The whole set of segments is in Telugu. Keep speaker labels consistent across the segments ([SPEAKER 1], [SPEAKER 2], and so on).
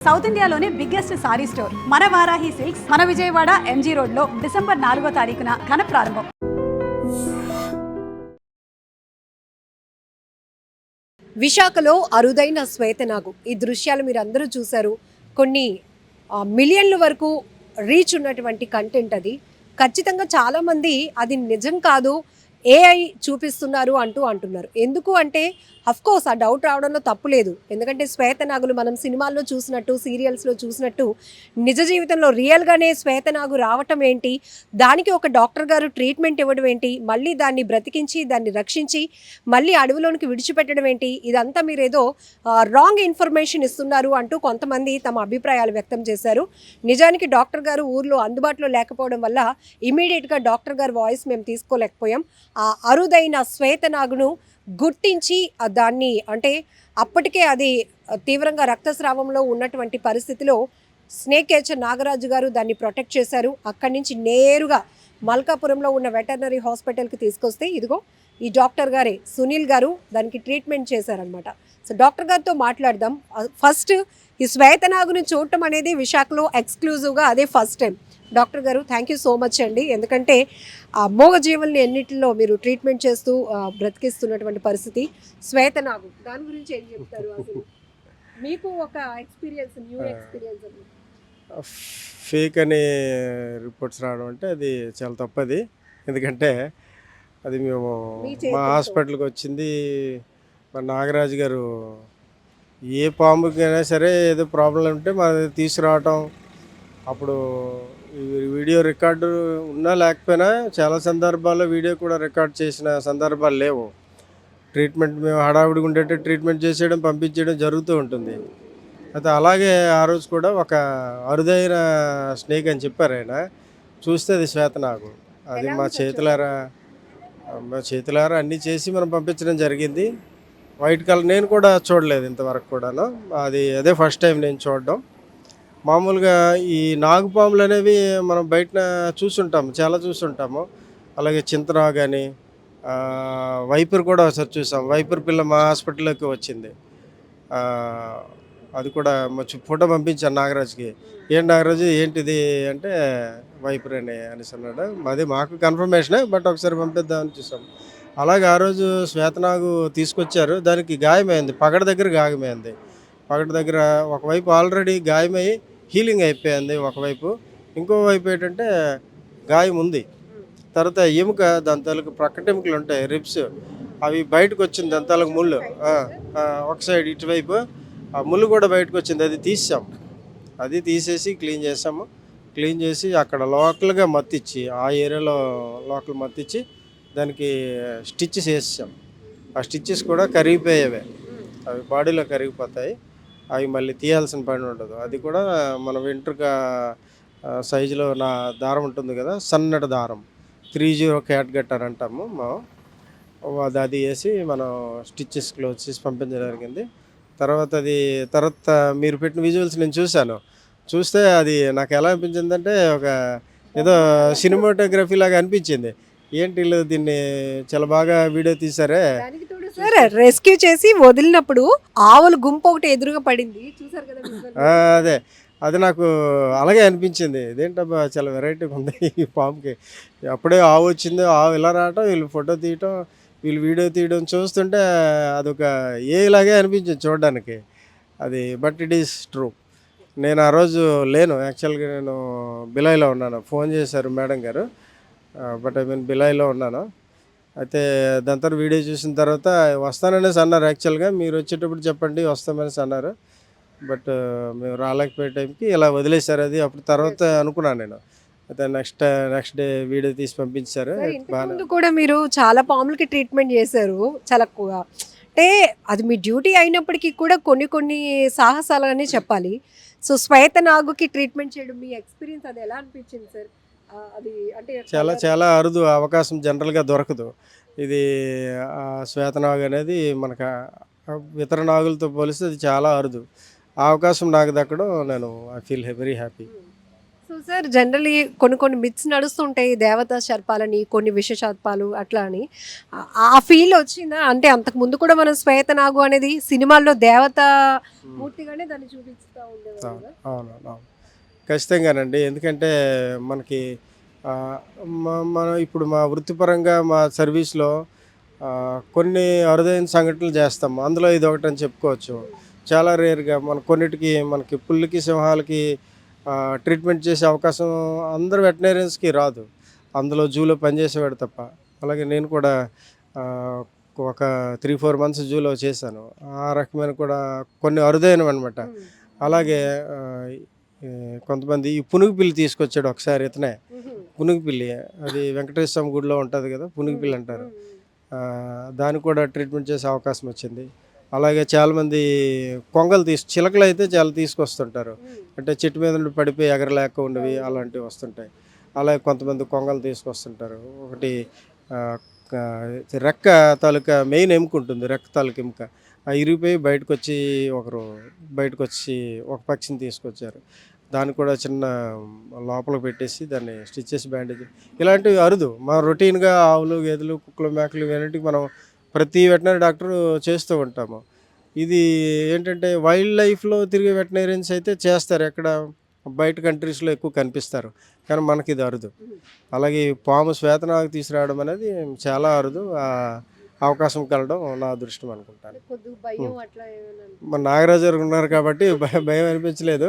[SPEAKER 1] సౌత్ ఇండియాలోనే బిగ్గెస్ట్ సారీ స్టోర్ మన వారాహి సిల్క్స్ మన విజయవాడ ఎంజీ రోడ్ లో డిసెంబర్ 4వ తారీఖున ఘన ప్రారంభం.
[SPEAKER 2] విశాఖలో అరుదైన శ్వేతనాగు. ఈ దృశ్యాలు మీరు అందరూ చూశారు. కొన్ని మిలియన్ల వరకు రీచ్ ఉన్నటువంటి కంటెంట్ అది. ఖచ్చితంగా చాలామంది అది నిజం కాదు, ఏఐ చూపిస్తున్నారు అంటున్నారు. ఎందుకు అంటే కోర్స్ ఆ డౌట్ రావడంలో తప్పు లేదు. ఎందుకంటే శ్వేతనాగులు మనం సినిమాల్లో చూసినట్టు, సీరియల్స్లో చూసినట్టు నిజ జీవితంలో రియల్గానే శ్వేతనాగు రావటం ఏంటి, దానికి ఒక డాక్టర్ గారు ట్రీట్మెంట్ ఇవ్వడం ఏంటి, మళ్ళీ దాన్ని బ్రతికించి దాన్ని రక్షించి మళ్ళీ అడవిలోనికి విడిచిపెట్టడం ఏంటి, ఇదంతా మీరేదో రాంగ్ ఇన్ఫర్మేషన్ ఇస్తున్నారు అంటూ కొంతమంది తమ అభిప్రాయాలు వ్యక్తం చేశారు. నిజానికి డాక్టర్ గారు ఊర్లో అందుబాటులో లేకపోవడం వల్ల ఇమీడియట్గా డాక్టర్ గారు వాయిస్ మేము తీసుకోలేకపోయాం. ఆ అరుదైన శ్వేతనాగును గుర్తించి దాన్ని అంటే అప్పటికే అది తీవ్రంగా రక్తస్రావంలో ఉన్నటువంటి పరిస్థితిలో స్నేక్ క్యాచర్ నాగరాజు గారు దాన్ని ప్రొటెక్ట్ చేశారు. అక్కడి నుంచి నేరుగా మల్కాపురంలో ఉన్న వెటర్నరీ హాస్పిటల్కి తీసుకొస్తే ఇదిగో ఈ డాక్టర్ గారే సునీల్ గారు దానికి ట్రీట్మెంట్ చేశారనమాట. సో డాక్టర్ గారితో మాట్లాడదాం. ఫస్ట్ ఈ శ్వేతనాగుని చూడటం అనేది విశాఖలో ఎక్స్క్లూజివ్గా అదే ఫస్ట్ టైం. డాక్టర్ గారు థ్యాంక్ యూ సో మచ్ అండి. ఎందుకంటే ఆ మూగజీవుల్ని ఎన్నిటిలో మీరు ట్రీట్మెంట్ చేస్తూ బ్రతికిస్తున్నటువంటి పరిస్థితి. శ్వేతనాగు దాని గురించి ఏం చెప్తారు? అసలు మీకు ఒక ఎక్స్పీరియన్స్, న్యూ ఎక్స్పీరియన్స్.
[SPEAKER 3] ఫేక్ అనే రిపోర్ట్స్ రావడం అంటే అది చాలా తప్పది. ఎందుకంటే అది మేము మా హాస్పిటల్కి వచ్చింది మా నాగరాజు గారు ఏ పాముకైనా సరే ఏదో ప్రాబ్లం ఉంటే మన తీసుకురావటం. అప్పుడు వీడియో రికార్డు ఉన్నా లేకపోయినా చాలా సందర్భాల్లో వీడియో కూడా రికార్డ్ చేసిన సందర్భాలు లేవు. ట్రీట్మెంట్ మేము హడావుడిగా ఉండేట్టు ట్రీట్మెంట్ చేసేయడం, పంపించేయడం జరుగుతూ ఉంటుంది. అయితే అలాగే ఆ రోజు కూడా ఒక అరుదైన స్నేక్ అని చెప్పారు ఆయన. చూస్తే అది శ్వేతనాగు. అది మా చేతులారా అన్నీ చేసి మనం పంపించడం జరిగింది. వైట్ కలర్ నేను కూడా చూడలేదు ఇంతవరకు కూడాను. అదే ఫస్ట్ టైం నేను చూడడం. మామూలుగా ఈ నాగుపాములు అనేవి మనం బయట చూసుంటాము, చాలా చూసుంటాము. అలాగే చింతనాగు అని, వైపర్ కూడా ఒకసారి చూసాం. వైపర్ పిల్ల మా హాస్పిటల్లోకి వచ్చింది. అది కూడా ఫోటో పంపించాను నాగరాజుకి. నాగరాజు ఏంటిది అంటే వైపర్ అనేసి అన్నాడు. అది మాకు కన్ఫర్మేషనే, బట్ ఒకసారి పంపిద్దామని చూసాం. అలాగే ఆ రోజు శ్వేతనాగు తీసుకొచ్చారు. దానికి గాయమైంది, పగడ దగ్గర గాయమైంది. పగడ దగ్గర ఒకవైపు ఆల్రెడీ గాయమై హీలింగ్ అయిపోయింది ఒకవైపు. ఇంకోవైపు ఏంటంటే గాయం ఉంది. తర్వాత ఎముక దాని తాలూకు ప్రక్కటెముకలు ఉంటాయి, రిబ్స్, అవి బయటకు వచ్చింది. దాని తాలూకు ముళ్ళు ఒక సైడ్ ఇటువైపు ఆ ముళ్ళు కూడా బయటకు వచ్చింది. అది తీసాం. అది తీసేసి క్లీన్ చేసాము. క్లీన్ చేసి అక్కడ లోకల్గా మత్తిచ్చి, ఆ ఏరియాలో లోకల్ మత్తిచ్చి దానికి స్టిచ్చెస్ వేసాం. ఆ స్టిచ్చెస్ కూడా కరిగిపోయేవే, అవి బాడీలో కరిగిపోతాయి. అవి మళ్ళీ తీయాల్సిన పని ఉండదు. అది కూడా మన వెంట్రుక సైజులో నా దారం ఉంటుంది కదా, సన్నటి దారం 30 క్యాట్గట్ అని అంటాము అది వేసి మనం స్టిచ్చెస్ క్లోజ్ చేసి పంపించడం జరిగింది. తర్వాత మీరు పెట్టిన విజువల్స్ నేను చూస్తే అది నాకు ఎలా అనిపించిందంటే ఒక ఏదో సినిమాటోగ్రఫీ లాగా అనిపించింది. ఏంటి వీళ్ళు దీన్ని చాలా బాగా వీడియో తీసారే.
[SPEAKER 2] రెస్క్యూ చేసి వదిలినప్పుడు ఆవుల గుంపు ఒకటి ఎదురుగా పడింది, చూసారు కదా.
[SPEAKER 3] అది నాకు అలాగే అనిపించింది. ఇదేంటబ్బా చాలా వెరైటీగా ఉంది ఈ పాముకి. అప్పుడే ఆవు వచ్చింది, ఆవు ఇలా రావటం, వీళ్ళు ఫోటో తీయటం, వీళ్ళు వీడియో తీయడం చూస్తుంటే అదొక ఏలాగే అనిపించింది చూడడానికి అది. But it is true. నేను ఆ రోజు లేను, యాక్చువల్గా నేను బిలాయిలో ఉన్నాను. ఫోన్ చేశారు మేడం గారు, బట్ బిలాయిలో ఉన్నాను. అయితే దాని తర్వాత వీడియో చూసిన తర్వాత వస్తాననేసి అన్నారు. యాక్చువల్గా మీరు వచ్చేటప్పుడు చెప్పండి వస్తామనేసి అన్నారు. బట్ మేము రాలేకపోయే టైంకి ఇలా వదిలేశారు అది. అప్పుడు తర్వాత అనుకున్నాను నేను. అయితే నెక్స్ట్ డే వీడియో తీసి పంపించారు.
[SPEAKER 2] కూడా మీరు చాలా పాములకి ట్రీట్మెంట్ చేశారు. చాలా అంటే అది మీ డ్యూటీ అయినప్పటికీ కూడా కొన్ని సాహసాలనే చెప్పాలి. సో శ్వేతనాగుకి ట్రీట్మెంట్ చేయడం మీ ఎక్స్పీరియన్స్ అది ఎలా అనిపించింది సార్? అది అంటే
[SPEAKER 3] చాలా అరుదు, అవకాశం జనరల్గా దొరకదు. ఇది శ్వేతనాగు అనేది మనకు ఇతర నాగులతో పోలిస్తే అది చాలా అరుదు. ఆ అవకాశం నాకు దక్కడం, నేను I feel very happy.
[SPEAKER 2] So sir generally కొన్ని మిత్స్ నడుస్తుంటాయి దేవతా సర్పాలని, కొన్ని విష సర్పాలు అట్లా అని. ఆ ఫీల్ వచ్చిందా? అంటే అంతకు ముందు కూడా మనం శ్వేతనాగు అనేది సినిమాల్లో దేవత మూర్తిగానే దాన్ని చూపిస్తూ ఉండేవారు కదా.
[SPEAKER 3] అవును అవును ఖచ్చితంగానండి. ఎందుకంటే మనకి ఆ, మనం ఇప్పుడు మా వృత్తిపరంగా మా సర్వీస్లో కొన్ని అరుదైన సంఘటనలు చేస్తాం. అందులో ఇది ఒకటని చెప్పుకోవచ్చు. చాలా రేర్గా కొన్నిటికి మనకి పుల్లికి సింహాలకి ట్రీట్మెంట్ చేసే అవకాశం అందరు వెటనరీన్స్కి రాదు. అందులో జూలో పనిచేసేవాడు తప్ప. అలాగే నేను కూడా ఆ, ఒక 3-4 మంత్స్ జూలో చేశాను. ఆ రకమైన కూడా కొన్ని అరుదైనవి అనమాట. అలాగే ఈ కొంతమంది ఈ పునుగు పిల్లి తీసుకొచ్చాడు ఒకసారి ఇతనే. పునుగు పిల్లి అది వెంకటేశ్వర స్వామి గుడిలో ఉంటుంది కదా, పునుగు పిల్లి అంటారు. దానికి కూడా ట్రీట్మెంట్ చేసే అవకాశం వచ్చింది. అలాగే చాలామంది కొంగలు చిలకలు అయితే చాలా తీసుకొస్తుంటారు. అంటే చెట్టు మీద నుండి పడిపోయి ఎగరలేక ఉండేవి అలాంటివి వస్తుంటాయి. అలాగే కొంతమంది కొంగలు తీసుకొస్తుంటారు. ఒకటి ఆ, రెక్క తాలూకా మెయిన్ ఎముక ఉంటుంది, రెక్క తాలూకా ఎముక ఇరిగిపోయి బయటకు వచ్చి ఒక పక్షిని తీసుకొచ్చారు. దాన్ని కూడా చిన్న లోపల పెట్టేసి దాన్ని స్టిచ్ చేసి బ్యాండేజ్, ఇలాంటివి అరుదు. మనం రొటీన్గా ఆవులు గేదెలు కుక్కలు మేకలు ఇవన్నిటికి మనం ప్రతి వెటనరీ డాక్టర్ చేస్తూ ఉంటాము. ఇది ఏంటంటే వైల్డ్ లైఫ్లో తిరిగే వెటనరీన్స్ అయితే చేస్తారు, ఎక్కడ బయట కంట్రీస్లో ఎక్కువ కనిపిస్తారు, కానీ మనకి ఇది అరుదు. అలాగే ఈ పాము శ్వేతనాగు తీసుకురావడం అనేది చాలా అరుదు. అవకాశం కలడం నా అదృష్టం అనుకుంటాను.
[SPEAKER 2] కొద్దిగా భయం అట్లా ఏమైనా
[SPEAKER 3] మన నాగరాజు గారు ఉన్నారు కాబట్టి భయం అనిపించలేదు.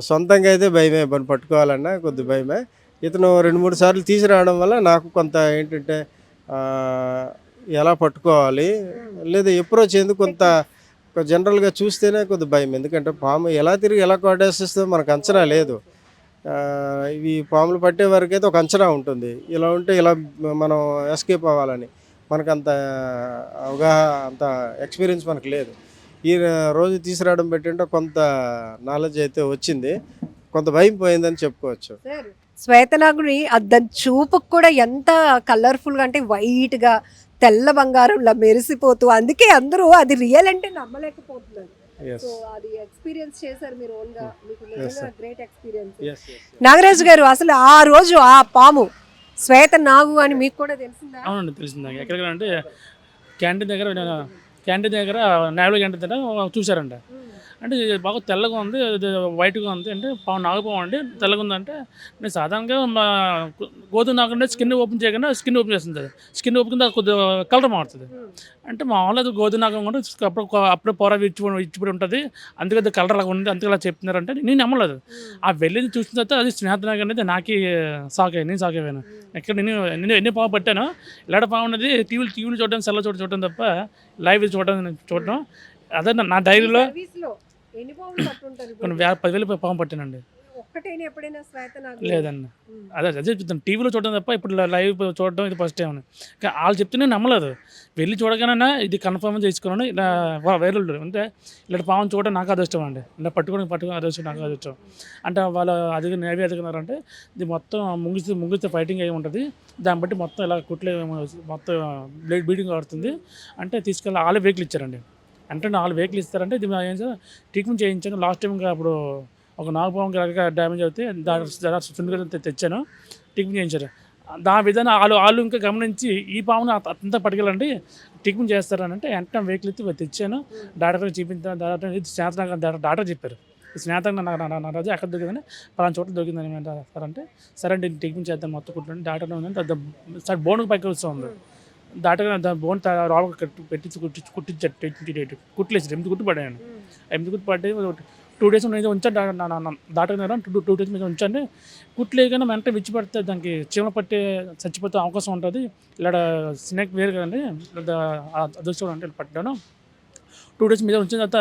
[SPEAKER 3] సొంతంగా అయితే భయమే, మనం పట్టుకోవాలన్నా కొద్ది భయమే. ఇతను 2-3 సార్లు తీసుకురావడం వల్ల నాకు కొంత ఏంటంటే ఆ, ఎలా పట్టుకోవాలి లేదా అప్రోచ్ ఎందుకు కొంత జనరల్గా చూస్తేనే కొద్ది భయం. ఎందుకంటే పాము ఎలా తిరిగి ఎలా కొట్టేస్తుందో మనకు అంచనా లేదు. ఇవి పాములు పట్టే వరకు అయితే ఒక అంచనా ఉంటుంది, ఇలా ఉంటే ఇలా మనం ఎస్కేప్ అవ్వాలని. మనకు అంత అంత ఎక్స్పీరియన్స్ మనకు లేదు. ఈ రోజు తీసుకురావడం పెట్టింటే కొంత నాలెడ్జ్ అయితే వచ్చింది, కొంత భయం పోయిందని చెప్పుకోవచ్చు.
[SPEAKER 2] సార్ శ్వేతనాగుని దాని చూపుకు కూడా ఎంత కలర్ఫుల్గా అంటే వైట్గా తెల్ల బంగారంలా మెరిసిపోతూ, అందుకే అందరూ అది రియల్ అంటే నమ్మలేకపోతున్నారు. సో అది ఎక్స్పీరియన్స్ చేశారు మీరు ఓన్గా, మీకు నిజంగా గ్రేట్ ఎక్స్పీరియన్స్. నాగరాజు గారు, అసలు ఆ రోజు ఆ పాము శ్వేతనాగు అని మీకు కూడా తెలిసిందా?
[SPEAKER 4] అవునండి, తెలిసింది నాకు. ఎక్కడికంటే క్యాంటీన్ దగ్గర నేవల్ క్యాంటీన్ దగ్గర చూశారంట. అంటే ఇది బాగా తెల్లగా ఉంది, ఇది వైట్గా ఉంది అంటే నాగపాము అండి, తెల్లగా ఉందంటే నేను సాధారణంగా మా గోధుమ నాగు అంటే స్కిన్ ఓపెన్ చేయకుండా స్కిన్ ఓపెన్ చేస్తుంది. స్కిన్ ఓపెన్ కింద కొద్దిగా కలర్ మారుతుంది. అంటే మామూలుగా అది గోధుమ నాగం కూడా అప్పుడే పొర ఇచ్చిపడి ఉంటుంది, అందుకే అది కలర్ లాగా ఉంది, అందుకే అలా చెప్తున్నారంటే నేను నమ్మలేదు. ఆ వెళ్ళింది చూసిన తర్వాత అది స్నేహితునాగ అనేది నాకే నేను షాక్ అయిపోయాను. ఎక్కడ నేను ఎన్ని పాము పట్టాను, ఇలాంటి పాము అనేది టీవీలు చూడడం, సెల్ల చూడడం తప్ప లైవ్ చూడడం అదే నా డైరీలో కొన్ని 10,000 పాము పట్టానండి. లేదండి, అదే చెప్తాను, టీవీలో చూడడం తప్ప ఇప్పుడు లైవ్ చూడడం ఇది ఫస్ట్ టైం. వాళ్ళు చెప్తే నేను నమ్మలేదు. వెళ్ళి చూడగానే ఇది కన్ఫర్మ్ చేసుకున్నాను. ఇలా వైరల్ అంటే ఇలాంటి పాము చూడడం నాకు అదృష్టం అండి, ఇలా పట్టుకుని అదృష్టం నాకు అదృష్టం. అంటే వాళ్ళు నేవీ అదుగున్నారంటే ఇది మొత్తం ముంగిస్తే ఫైటింగ్ అయి ఉంటుంది, దాన్ని బట్టి మొత్తం ఇలా కుట్లే మొత్తం బీడింగ్ ఆడుతుంది అంటే తీసుకెళ్ళి వాళ్ళే వెహికల్ ఇచ్చారండి. అంటే 4 వెహికల్ ఇస్తారంటే ఇది ట్రీట్మెంట్ చేయించాను. లాస్ట్ టైం అప్పుడు ఒక నాగపాముకి డ్యామేజ్ అవుతే దాని తెచ్చాను, ట్రీట్మెంట్ చేయించారు. దాని విధానం వాళ్ళు ఇంకా గమనించి ఈ పామును అంతా పట్టుకెళ్ళండి ట్రీట్మెంట్ చేస్తారని అంటే వెంటనే వెహికల్ ఎత్తి తెచ్చాను. డాక్టర్ చూపించాను. డాక్టర్ చెప్పారు స్నేహితంగా నారాజు ఎక్కడ దొరికిందని పలానా చోట్ల దొరికిందని అంటే సరే అంటే ట్రీట్మెంట్ చేద్దాం మొత్తం కుట్టింటే డాక్టర్ ఉందంటే సార్ బోన్కి పైకి వస్తుంది. డాక్టర్ దాని బోన్ రాళ్ళ పెట్టించి కుట్టించారు, కుట్లేసారు. 8 కుట్టు పడ్డాను. 8 కుట్టు పడ్డాయి. 2 days ఉంచాను డాక్టర్ దగ్గర. 2 days మీద ఉంచండి, కుట్లేకైనా వెంటనే విచ్చి పడితే దానికి చీమ పట్టే చచ్చిపోతే అవకాశం ఉంటుంది, ఇలా స్నేక్ వేరు కదండి అదృష్టం అంటే పట్టాను. 2 days మీద ఉంచిన తర్వాత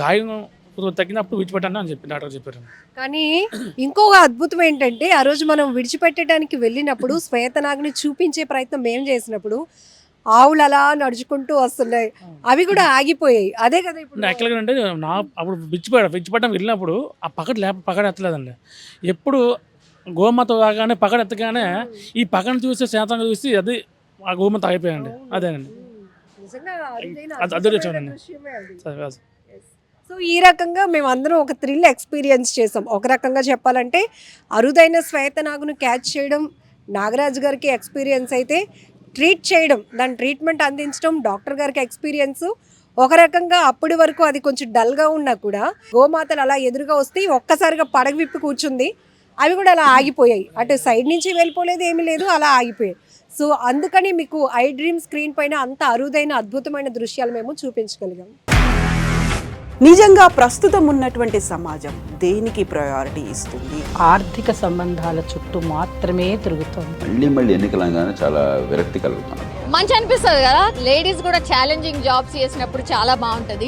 [SPEAKER 4] గాయం తగ్గినప్పుడు విడిచిపెట్టాను అని చెప్పి డాక్టర్ చెప్పారు.
[SPEAKER 2] కానీ ఇంకొక అద్భుతం ఏంటంటే ఆ రోజు మనం విడిచిపెట్టడానికి వెళ్ళినప్పుడు శ్వేతనాగుని చూపించే ప్రయత్నం మేము చేసినప్పుడు ఆవులు అలా నడుచుకుంటూ వస్తున్నాయి, అవి కూడా ఆగిపోయాయి. అదే కదా ఇప్పుడు
[SPEAKER 4] యాక్చువల్గా అంటే అప్పుడు విడిచిపెట్టడం వెళ్ళినప్పుడు ఆ పగడ ఎత్తలేదండి. ఎప్పుడు గోమాత రాగానే పగడ ఎత్తగానే ఈ పగను చూసి శాతంగా చూసి అది ఆ గోమాత అయిపోయాయండి. అదేనండి
[SPEAKER 2] నిజంగా
[SPEAKER 4] అదృష్టం అండి.
[SPEAKER 2] సో ఈ రకంగా మేమందరం ఒక థ్రిల్ ఎక్స్పీరియన్స్ చేసాం. ఒక రకంగా చెప్పాలంటే అరుదైన శ్వేతనాగును క్యాచ్ చేయడం నాగరాజు గారికి ఎక్స్పీరియన్స్ అయితే, ట్రీట్ చేయడం, దాని ట్రీట్మెంట్ అందించడం డాక్టర్ గారికి ఎక్స్పీరియన్స్. ఒక రకంగా అప్పటి వరకు అది కొంచెం డల్గా ఉన్నా కూడా గోమాతలు అలా ఎదురుగా వస్తే ఒక్కసారిగా పడగ విప్పి కూర్చుంది. అవి కూడా అలా ఆగిపోయాయి. అటు సైడ్ నుంచి వెళ్ళిపోలేదు, ఏమీ లేదు, అలా ఆగిపోయాయి. సో అందుకని మీకు ఐ డ్రీమ్ స్క్రీన్ పైన అంత అరుదైన అద్భుతమైన దృశ్యాలు మేము చూపించగలిగాం.
[SPEAKER 5] నిజంగా ప్రస్తుతం ఉన్నటువంటి సమాజం దేనికి ప్రయారిటీ ఇస్తుంది?
[SPEAKER 6] ఆర్థిక సంబంధాల చుట్టూ మాత్రమే తిరుగుతోంది.
[SPEAKER 7] మళ్ళీ ఎన్నికలంగానే చాలా విరక్తి కలుగుతున్నాం.
[SPEAKER 8] మంచి అనిపిస్తుంది కదా, లేడీస్ కూడా ఛాలెంజింగ్ జాబ్స్ చేసినప్పుడు చాలా బాగుంటది.